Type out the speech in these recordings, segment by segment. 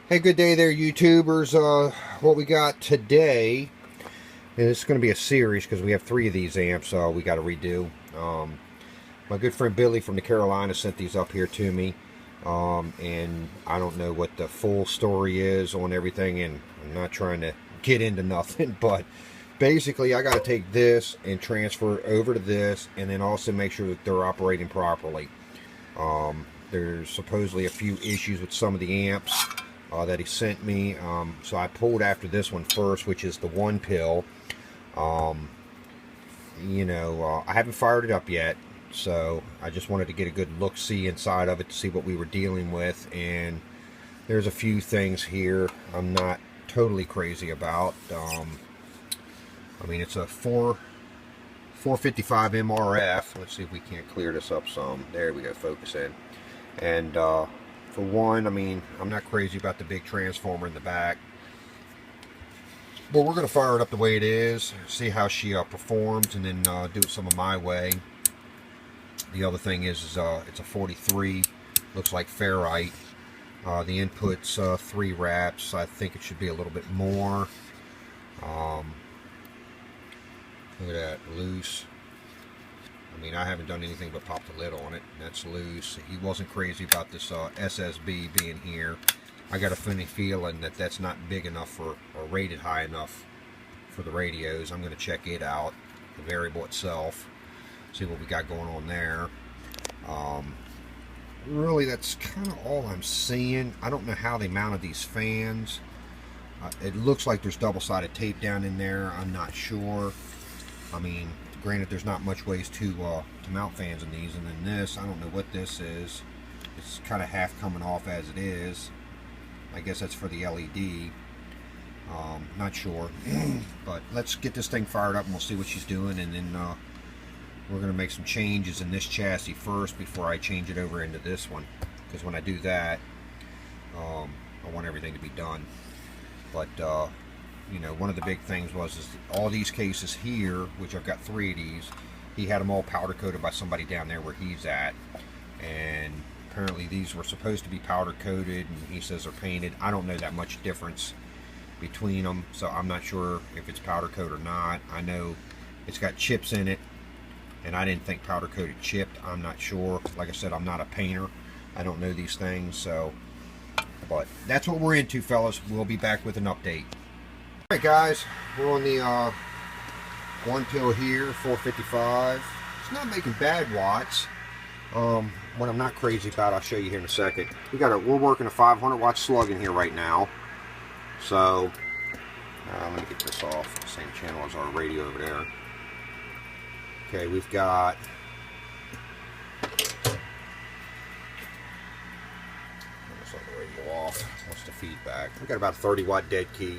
Hey, good day there, YouTubers. What we got today, and it's going to be a series because we have three of these amps we got to redo. My good friend Billy from the Carolinas sent these up here to me, and I don't know what the full story is on everything, and I'm not trying to get into nothing, but basically I got to take this and transfer it over to this, and then also make sure that they're operating properly. There's supposedly a few issues with some of the amps that he sent me, so I pulled after this one first, which is the one pill. I haven't fired it up yet, so I just wanted to get a good look-see inside of it to see what we were dealing with, and there's a few things here I'm not totally crazy about. I mean, it's a 455 MRF. Let's see if we can't clear this up some. There we go, focus in. And for one, I mean, I'm not crazy about the big transformer in the back, but we're going to fire it up the way it is, see how she performs, and then do it some of my way. The other thing is it's a 43, looks like ferrite. The input's 3 wraps. I think it should be a little bit more. Look at that, loose. I mean, I haven't done anything but pop the lid on it. That's loose. He wasn't crazy about this SSB being here. I got a funny feeling that that's not big enough for, or rated high enough for the radios. I'm going to check it out, the variable itself, see what we got going on there. Really, that's kind of all I'm seeing. I don't know how they mounted these fans. It looks like there's double-sided tape down in there. I'm not sure. I mean, granted, there's not much ways to mount fans in these, and then this, I don't know what this is. It's kind of half coming off as it is. I guess that's for the LED. Not sure, but let's get this thing fired up and we'll see what she's doing, and then we're going to make some changes in this chassis first before I change it over into this one, because when I do that, I want everything to be done. But you know, one of the big things is all these cases here, which I've got 3 of these, he had them all powder coated by somebody down there where he's at, and apparently these were supposed to be powder coated, and he says they're painted. I don't know that much difference between them, so I'm not sure if it's powder coat or not. I know it's got chips in it, and I didn't think powder coated chipped. I'm not sure. Like I said, I'm not a painter. I don't know these things, so, but that's what we're into, fellas. We'll be back with an update. Alright guys, we're on the one pill here, 455. It's not making bad watts. What I'm not crazy about, I'll show you here in a second. We're working a 500 watt slug in here right now. So let me get this off. The same channel as our radio over there. Okay, we've got the radio off. What's the feedback? We've got about a 30 watt dead key.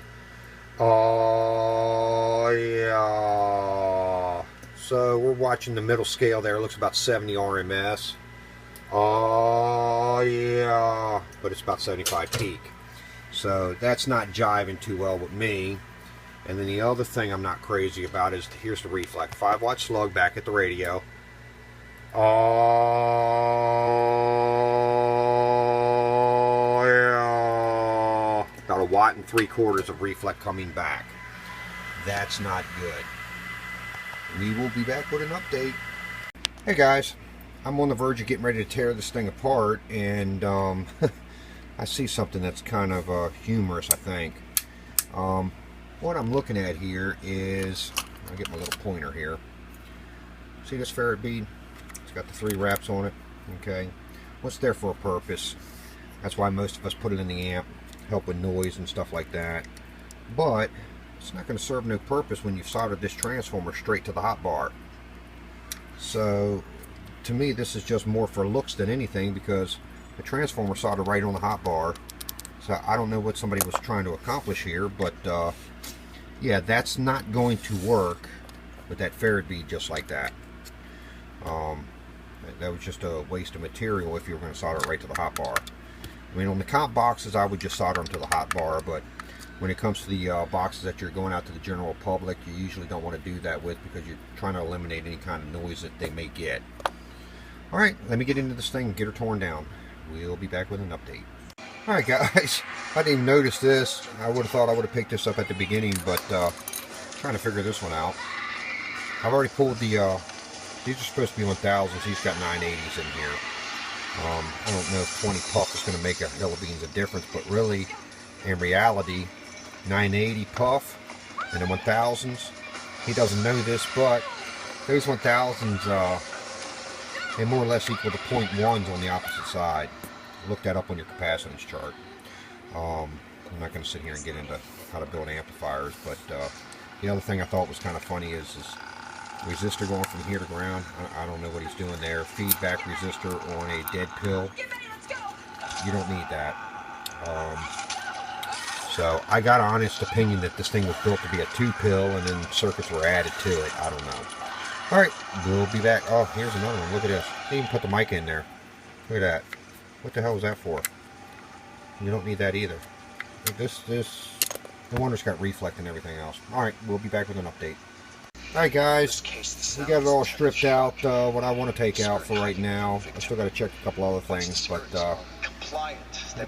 Oh yeah. So we're watching the middle scale there. It looks about 70 RMS. Oh yeah. But it's about 75 peak. So that's not jiving too well with me. And then the other thing I'm not crazy about is, here's the reflect. 5 watt slug back at the radio. Oh yeah. About 1 3/4 watts of reflect coming back. That's not good. We will be back with an update. Hey guys, I'm on the verge of getting ready to tear this thing apart, and I see something that's kind of humorous, I think. What I'm looking at here is, I'll get my little pointer here. See this ferrite bead? It's got the 3 wraps on it. Okay, what's there for a purpose? That's why most of us put it in the amp, help with noise and stuff like that. But it's not going to serve no purpose when you've soldered this transformer straight to the hot bar. So to me, this is just more for looks than anything, because the transformer soldered right on the hot bar. So I don't know what somebody was trying to accomplish here, but yeah, that's not going to work with that ferrite bead just like that. That was just a waste of material if you were going to solder it right to the hot bar. I mean, on the comp boxes, I would just solder them to the hot bar, but when it comes to the boxes that you're going out to the general public, you usually don't want to do that with, because you're trying to eliminate any kind of noise that they may get. Alright, let me get into this thing and get her torn down. We'll be back with an update. Alright guys, I didn't even notice this. I would have thought I would have picked this up at the beginning, but trying to figure this one out. I've already pulled the, these are supposed to be 1000s, he's got 980s in here. I don't know if 20 puff is going to make a hell of beans a difference, but really, in reality, 980 puff and the 1000s, he doesn't know this, but those 1000s, they more or less equal to 0.1s on the opposite side. Look that up on your capacitance chart. I'm not going to sit here and get into how to build amplifiers, but the other thing I thought was kind of funny is resistor going from here to ground. I don't know what he's doing there. Feedback resistor on a dead pill. You don't need that. So I got an honest opinion that this thing was built to be a 2-pill and then circuits were added to it. I don't know. Alright, we'll be back. Oh, here's another one. Look at this. They even put the mic in there. Look at that. What the hell was that for? You don't need that either. No wonder it's got reflect and everything else. Alright, we'll be back with an update. Alright guys, we got it all stripped out, what I want to take out for right now. I still got to check a couple other things, but that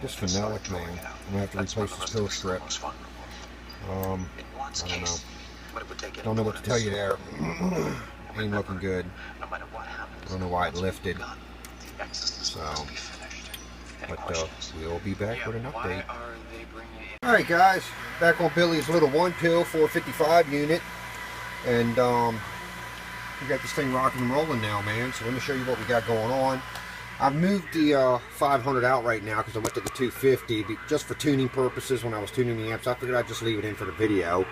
is phenolic, man. I'm going to have to replace this pill strip. I don't know. Don't know what to tell you there. Ain't looking good. I don't know why it lifted. So, but we'll be back with an update. Alright guys, back on Billy's little 1-pill 455 unit. And we got this thing rocking and rolling now, man. So let me show you what we got going on. I've moved the 500 out right now because I went to the 250 just for tuning purposes. When I was tuning the amps, I figured I'd just leave it in for the video.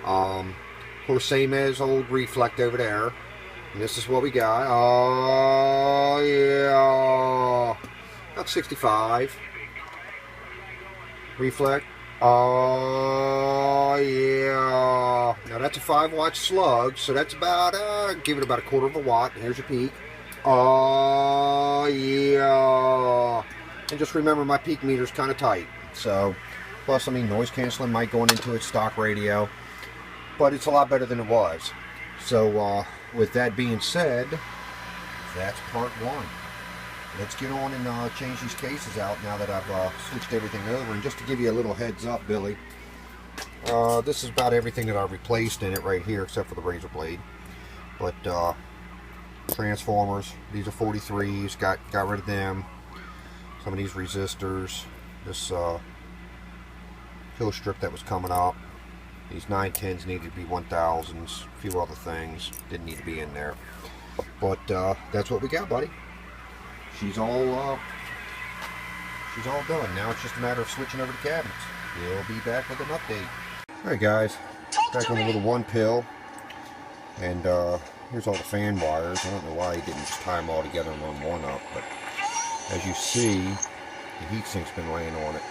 Of course, same as old reflect over there. And this is what we got. Oh yeah, about 65 reflect. Oh yeah. Now that's a 5-watt slug, so that's about give it about 1/4 of a watt. Here's your peak. Oh yeah. And just remember, my peak meter's kind of tight. So, plus I mean, noise canceling mic going into its stock radio, but it's a lot better than it was. So with that being said, that's part 1. Let's get on and change these cases out now that I've switched everything over. And just to give you a little heads up, Billy, this is about everything that I've replaced in it right here, except for the razor blade. But transformers, these are 43s, got rid of them. Some of these resistors, this kill strip that was coming up. These 910s needed to be 1000s, a few other things didn't need to be in there. But that's what we got, buddy. She's all done. Now it's just a matter of switching over to cabinets. We'll be back with an update. Alright guys, back on the little 1-pill. And here's all the fan wires. I don't know why he didn't just tie them all together and run one up, but as you see, the heat sink's been laying on it.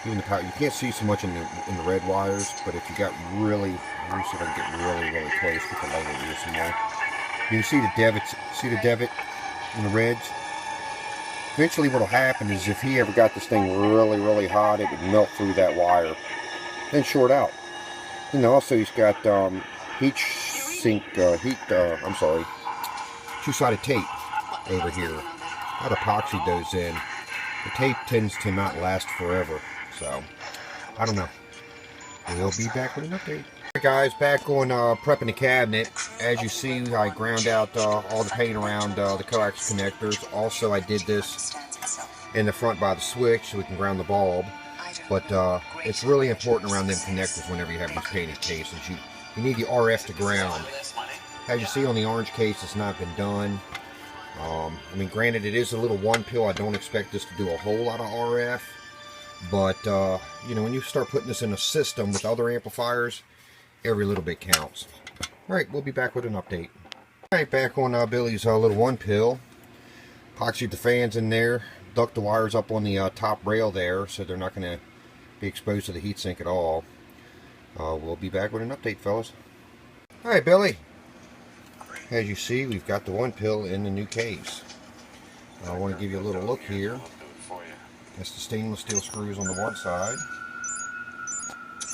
Even the power, you can't see so much in the red wires, but if you got really, let me see if I can get really close with the light over here some more. You can see the davit in the reds. Eventually what will happen is if he ever got this thing really hot, it would melt through that wire, then short out. And also he's got two-sided tape over here. I'd epoxy those in. The tape tends to not last forever, so I don't know. We'll be back with an update. Alright guys, back on prepping the cabinet. As you see, I ground out all the paint around the coax connectors. Also, I did this in the front by the switch so we can ground the bulb. But it's really important around them connectors whenever you have these painted cases. You need the RF to ground. As you see on the orange case, it's not been done. I mean, granted, it is a little 1-pill. I don't expect this to do a whole lot of RF. But, you know, when you start putting this in a system with other amplifiers, every little bit counts. Alright, we'll be back with an update. Alright, back on Billy's little 1-pill. Epoxied the fans in there. Duct the wires up on the top rail there so they're not going to be exposed to the heatsink at all. We'll be back with an update, fellas. Alright, Billy. As you see, we've got the 1-pill in the new case. I want to give you a little look here. That's the stainless steel screws on the one side.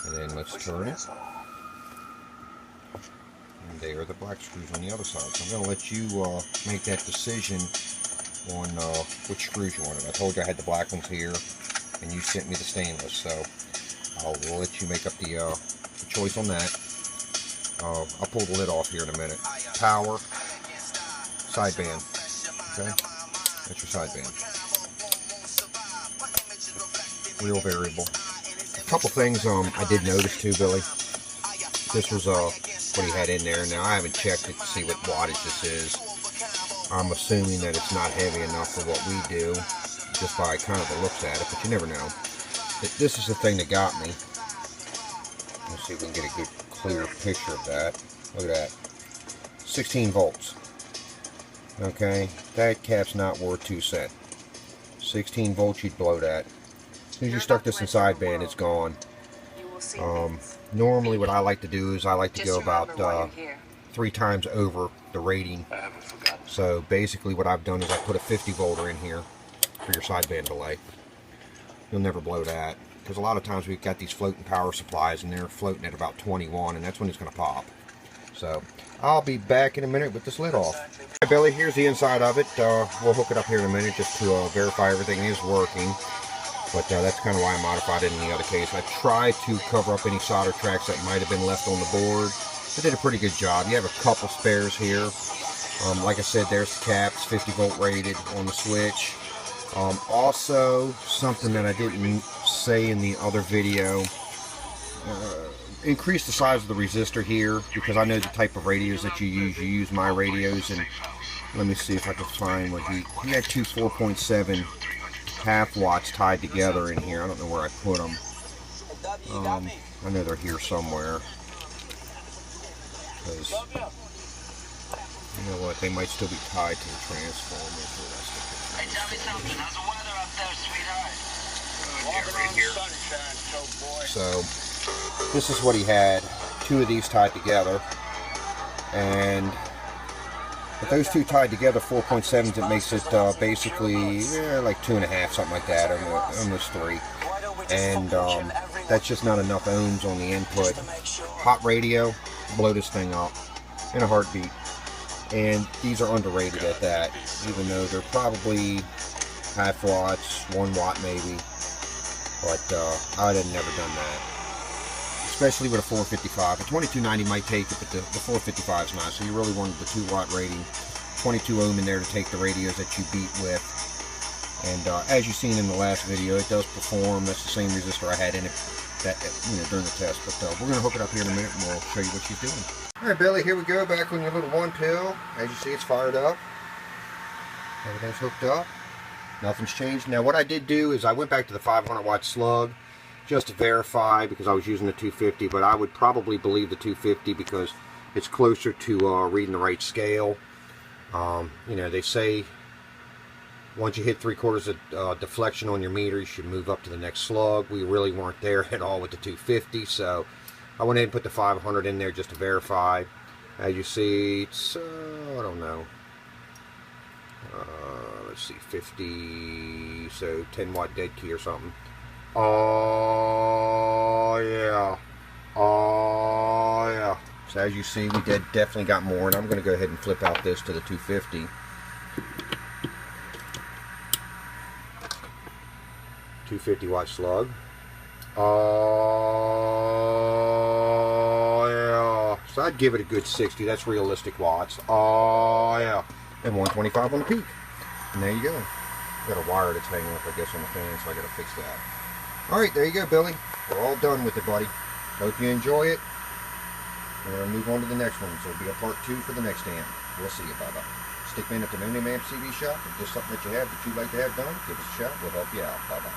And then let's turn it. And they are the black screws on the other side. So I'm going to let you make that decision on which screws you wanted. I told you I had the black ones here. and you sent me the stainless, so I'll let you make up the choice on that. I'll pull the lid off here in a minute. Power, sideband. Okay, that's your sideband. Real variable. A couple things I did notice too, Billy. This was what he had in there. Now I haven't checked it to see what wattage this is. I'm assuming that it's not heavy enough for what we do, just by kind of the looks at it, but you never know. But this is the thing that got me. Let's see if we can get a good clear picture of that. Look at that. 16 volts. Okay, that cap's not worth 2 cents. 16 volts, you'd blow that. As soon as you stuck this in sideband, it's gone. Normally what I like to do is I like to go about 3 times over the rating. So basically what I've done is I put a 50 volter in here for your sideband delay. You'll never blow that, because a lot of times we've got these floating power supplies and they're floating at about 21, and that's when it's going to pop. So I'll be back in a minute with this lid off. Hey Billy, here's the inside of it. We'll hook it up here in a minute just to verify everything is working. But that's kind of why I modified it in the other case. I tried to cover up any solder tracks that might have been left on the board. I did a pretty good job. You have a couple spares here. Like I said, there's the caps, 50 volt rated on the switch. Also, something that I didn't say in the other video, increase the size of the resistor here, because I know the type of radios that you use. You use my radios, and let me see if I can find what he had. Two 4.7 half watts tied together in here. I don't know where I put them. I know they're here somewhere. Because, you know what, they might still be tied to the transformer. Hey, tell me something. How's the weather up there, sweetheart? Right here. So, this is what he had. 2 of these tied together. And with those 2 tied together, 4.7s, it makes it basically like 2.5, something like that, almost 3. And that's just not enough ohms on the input. Hot radio, blow this thing up in a heartbeat. And these are underrated at that, even though they're probably half watts, 1 watt maybe. But I'd have never done that, especially with a 455. A 2290 might take it, but the 455 is not. So you really wanted the 2 watt rating, 22 ohm in there to take the radios that you beat with. And as you've seen in the last video, it does perform. That's the same resistor I had in it during the test. But we're going to hook it up here in a minute, and we'll show you what she's doing. All right, Billy, here we go, back on your little 1 pill. As you see, it's fired up. Everything's hooked up. Nothing's changed. Now, what I did do is I went back to the 500 watt slug just to verify, because I was using the 250, but I would probably believe the 250 because it's closer to reading the right scale. You know, they say once you hit 3/4 of deflection on your meter, you should move up to the next slug. We really weren't there at all with the 250, so I went ahead and put the 500 in there just to verify. As you see, it's, I don't know, let's see, 50, so 10 watt dead key or something. Oh yeah, oh yeah. So as you see, we definitely got more, and I'm going to go ahead and flip out this to the 250. 250 watt slug. Oh yeah. So I'd give it a good 60. That's realistic watts. Oh yeah. And 125 on the peak. And there you go. Got a wire that's hanging up, I guess, on the fan, so I got to fix that. Alright, there you go, Billy. We're all done with it, buddy. Hope you enjoy it. We're going to move on to the next one. So it'll be a part 2 for the next amp. We'll see you. Bye-bye. Stickman at the No Name Amp CV shop. If there's something that you have that you'd like to have done, give us a shout. We'll help you out. Bye-bye.